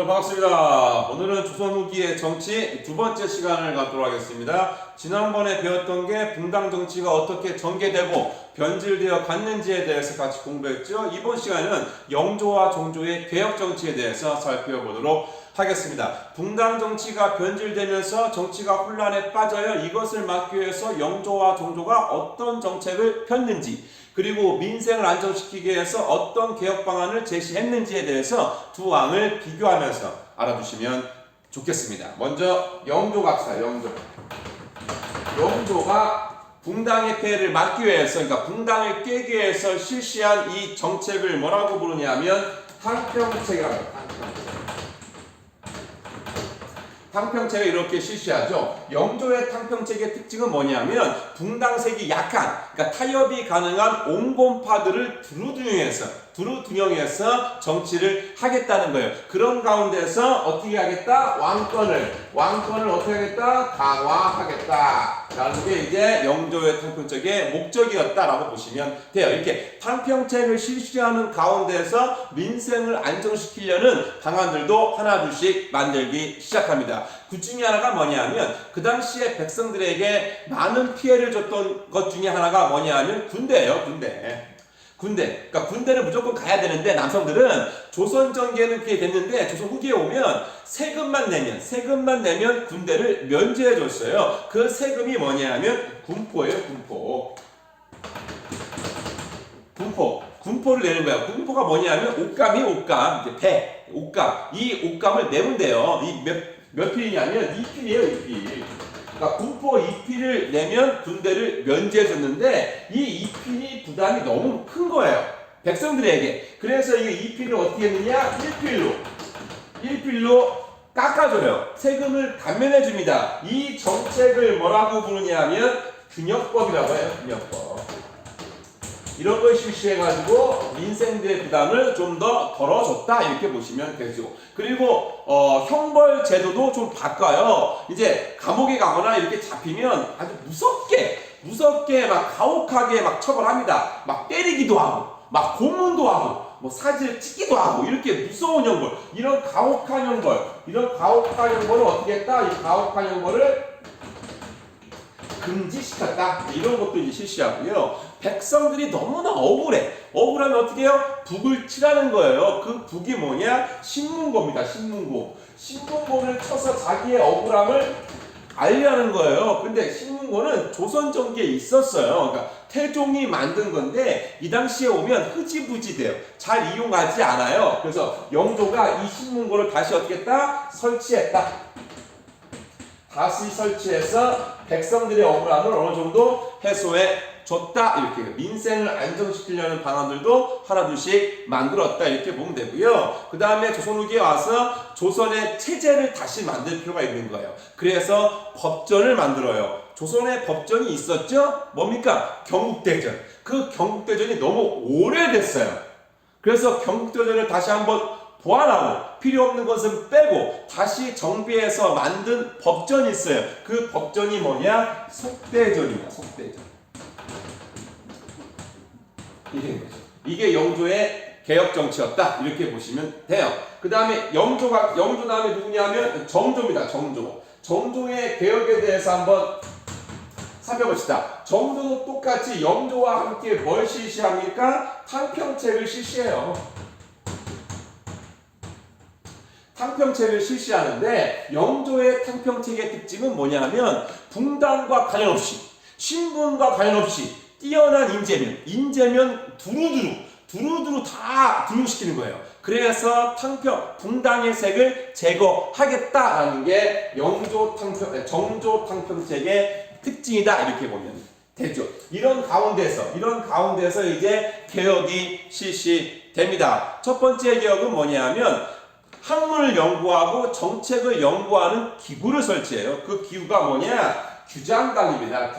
반갑습니다. 오늘은 조선 후기의 정치 두 번째 시간을 갖도록 하겠습니다. 지난번에 배웠던 게 붕당 정치가 어떻게 전개되고 변질되어 갔는지에 대해서 같이 공부했죠. 이번 시간은 영조와 종조의 개혁 정치에 대해서 살펴보도록 하겠습니다. 붕당 정치가 변질되면서 정치가 혼란에 빠져요. 이것을 막기 위해서 영조와 종조가 어떤 정책을 폈는지, 그리고 민생을 안정시키기 위해서 어떤 개혁 방안을 제시했는지에 대해서 두 왕을 비교하면서 알아두시면 좋겠습니다. 먼저 영조 갑시다. 영조가 붕당의 폐해를 막기 위해서, 그러니까 붕당을 깨기 위해서 실시한 이 정책을 뭐라고 부르냐면 탕평책이라고 합니다. 탕평책을 이렇게 실시하죠. 영조의 탕평책의 특징은 뭐냐면 붕당색이 약한, 그러니까 타협이 가능한 온건파들을 두루두ring해서 정치를 하겠다는 거예요. 그런 가운데서 어떻게 하겠다? 왕권을 어떻게 하겠다? 강화하겠다 라는 게 이제 영조의 탕평책의 목적이었다라고 보시면 돼요. 이렇게 탕평책을 실시하는 가운데서 민생을 안정시키려는 방안들도 하나둘씩 만들기 시작합니다. 그 중에 하나가 뭐냐면 그 당시에 백성들에게 많은 피해를 줬던 것 중에 하나가 뭐냐면 군대예요. 군대. 그러니까 군대를 무조건 가야 되는데 남성들은 조선 전개는 그게 됐는데 조선 후기에 오면 세금만 내면 군대를 면제해 줬어요. 그 세금이 뭐냐면 군포예요. 군포를 내는 거야. 군포가 뭐냐면 옷감. 이 옷감을 내면 돼요. 이 몇 필이냐면 2필이에요. 2필. 그러니까 군포 2필을 내면 군대를 면제해줬는데 이 2필이 부담이 너무 큰 거예요. 백성들에게. 그래서 이 2필을 어떻게 했느냐? 1필로 깎아줘요. 세금을 감면해줍니다. 이 정책을 뭐라고 부르냐면 균역법이라고 해요. 균역법. 이런 걸 실시해가지고 민생들의 부담을 좀 더 덜어줬다 이렇게 보시면 되죠. 그리고 형벌 제도도 좀 바꿔요. 이제 감옥에 가거나 이렇게 잡히면 아주 무섭게 막 가혹하게 막 처벌합니다. 막 때리기도 하고 막 고문도 하고 뭐 사지를 찍기도 하고 이렇게 무서운 형벌, 이런 가혹한 형벌을 어떻게 했다? 이 가혹한 형벌을 금지시켰다. 이런 것도 이제 실시하고요. 백성들이 너무나 억울하면 어떻게 해요? 북을 치라는 거예요. 그 북이 뭐냐? 신문고입니다. 신문고를 쳐서 자기의 억울함을 알리라는 거예요. 근데 신문고는 조선 전기에 있었어요. 그러니까 태종이 만든 건데 이 당시에 오면 흐지부지 돼요. 잘 이용하지 않아요. 그래서 영조가 이 신문고를 다시 어떻게 했다? 다시 설치해서 백성들의 억울함을 어느 정도 해소해 줬다. 이렇게 민생을 안정시키려는 방안들도 하나둘씩 만들었다. 이렇게 보면 되고요. 그 다음에 조선 후기에 와서 조선의 체제를 다시 만들 필요가 있는 거예요. 그래서 법전을 만들어요. 조선에 법전이 있었죠? 뭡니까? 경국대전. 그 경국대전이 너무 오래됐어요. 그래서 경국대전을 다시 한번 보완하고 필요 없는 것은 빼고 다시 정비해서 만든 법전이 있어요. 그 법전이 뭐냐? 속대전입니다. 이게 영조의 개혁 정치였다. 이렇게 보시면 돼요. 그 다음에 영조 다음에 누구냐면 정조입니다. 정조의 개혁에 대해서 한번 살펴봅시다. 정조도 똑같이 영조와 함께 뭘 실시합니까? 탕평책을 실시해요. 탕평책을 실시하는데 영조의 탕평책의 특징은 뭐냐면 붕당과 관련 없이, 신분과 관련 없이 뛰어난 인재면 두루두루 다 등록시키는 거예요. 그래서 붕당의 색을 제거하겠다라는 게 정조 탕평책의 특징이다. 이렇게 보면 되죠. 이런 가운데서 이제 개혁이 실시됩니다. 첫 번째 개혁은 뭐냐면 학문을 연구하고 정책을 연구하는 기구를 설치해요. 그 기구가 뭐냐? 규장각입니다.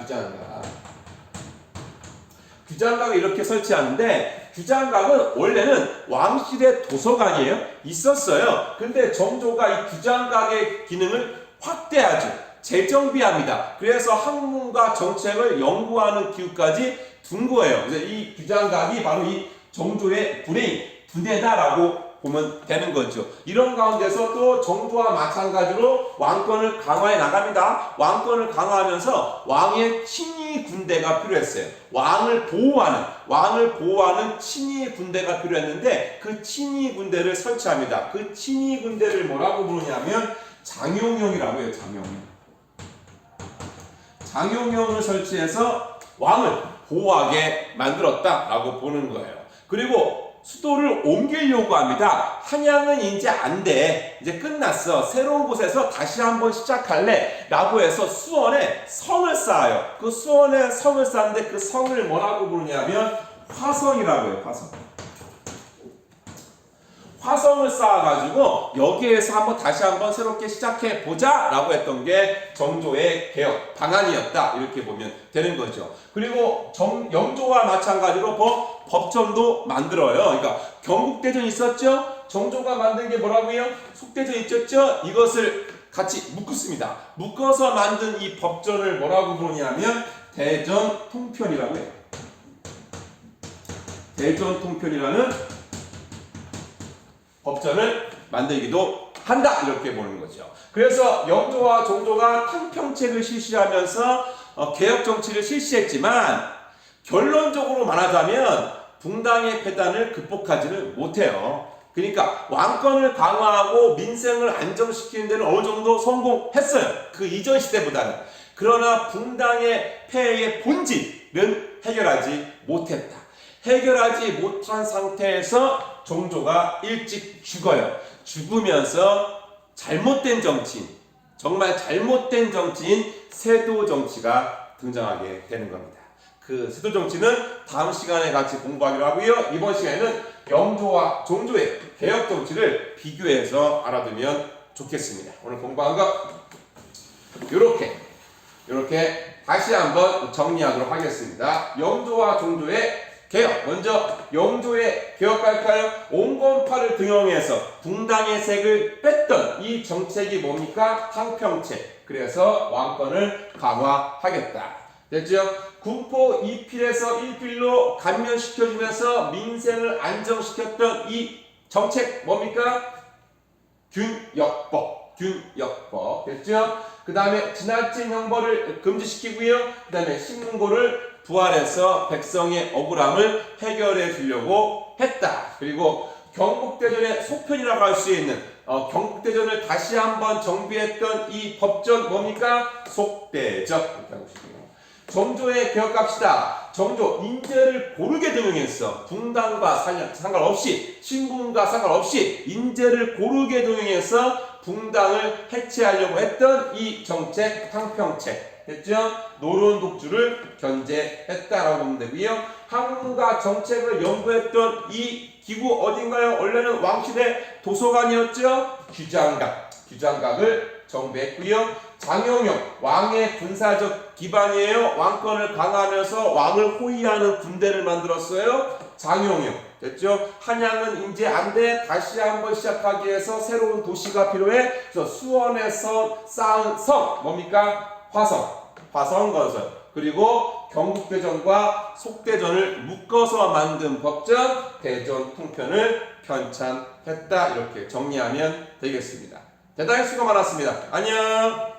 규장각을 이렇게 설치하는데 규장각은 원래는 왕실의 도서관이에요. 있었어요. 근데 정조가 이 규장각의 기능을 확대하죠. 재정비합니다. 그래서 학문과 정책을 연구하는 기구까지 둔 거예요. 그래서 이 규장각이 바로 이 정조의 브레인, 두뇌다라고 보면 되는 거죠. 이런 가운데서 또 정조와 마찬가지로 왕권을 강화해 나갑니다. 왕권을 강화하면서 왕의 친위 군대가 필요했어요. 왕을 보호하는 친위 군대가 필요했는데 그 친위 군대를 설치합니다. 그 친위 군대를 뭐라고 부르냐면 장용영이라고 해요. 장용영을 설치해서 왕을 보호하게 만들었다라고 보는 거예요. 그리고 수도를 옮기려고 합니다. 한양은 이제 안 돼. 이제 끝났어. 새로운 곳에서 다시 한번 시작할래. 라고 해서 수원에 성을 쌓아요. 그 수원에 성을 쌓는데 그 성을 뭐라고 부르냐면 화성이라고 해요. 화성을 쌓아가지고 여기에서 다시 한번 새롭게 시작해 보자 라고 했던 게 정조의 개혁 방안이었다 이렇게 보면 되는 거죠. 그리고 영조와 마찬가지로 법전도 만들어요. 그러니까 경국대전 있었죠. 정조가 만든 게 뭐라고요? 속대전 있었죠. 이것을 같이 묶었습니다. 묶어서 만든 이 법전을 뭐라고 부르냐면 대전통편이라고 해요. 대전통편이라는 법전을 만들기도 한다 이렇게 보는 거죠. 그래서 영조와 정조가 탕평책을 실시하면서 개혁 정치를 실시했지만 결론적으로 말하자면 붕당의 폐단을 극복하지는 못해요. 그러니까 왕권을 강화하고 민생을 안정시키는 데는 어느 정도 성공했어요. 그 이전 시대보다는. 그러나 붕당의 폐해의 본질은 해결하지 못했다. 해결하지 못한 상태에서 정조가 일찍 죽어요. 죽으면서 잘못된 정치인, 정말 잘못된 정치인 세도 정치가 등장하게 되는 겁니다. 그 세도 정치는 다음 시간에 같이 공부하기로 하고요. 이번 시간에는 영조와 정조의 개혁 정치를 비교해서 알아두면 좋겠습니다. 오늘 공부한 거 이렇게 다시 한번 정리하도록 하겠습니다. 영조와 정조의 개혁. 먼저 영조의 개혁할까요? 온건파를 등용해서 붕당의 색을 뺐던 이 정책이 뭡니까? 탕평책. 그래서 왕권을 강화하겠다. 됐죠? 군포 2필에서 1필로 감면시켜주면서 민생을 안정시켰던 이 정책 뭡니까? 균역법. 됐죠? 그 다음에 지나친 형벌을 금지시키고요. 그 다음에 신문고를 부활해서 백성의 억울함을 해결해 주려고 했다. 그리고 경국대전의 속편이라고 할 수 있는 경국대전을 다시 한번 정비했던 이 법전 뭡니까? 속대전. 이렇게 하고 싶네요. 정조의 개혁합시다. 정조 인재를 고르게 등용했어. 붕당과 상관없이 신분과 상관없이 인재를 고르게 등용해서 붕당을 해체하려고 했던 이 정책 탕평책. 됐죠? 노론 독주를 견제했다라고 보면 되고요. 학문과 정책을 연구했던 이 기구 어딘가요? 원래는 왕실의 도서관이었죠? 규장각을 정비했고요. 장용영 왕의 군사적 기반이에요. 왕권을 강화하면서 왕을 호위하는 군대를 만들었어요. 장용영. 됐죠? 한양은 이제 안 돼. 다시 한번 시작하기 위해서 새로운 도시가 필요해. 그래서 수원에서 쌓은 성 뭡니까? 화성 건설. 그리고 경국대전과 속대전을 묶어서 만든 법전 대전통편을 편찬했다. 이렇게 정리하면 되겠습니다. 대단히 수고 많았습니다. 안녕.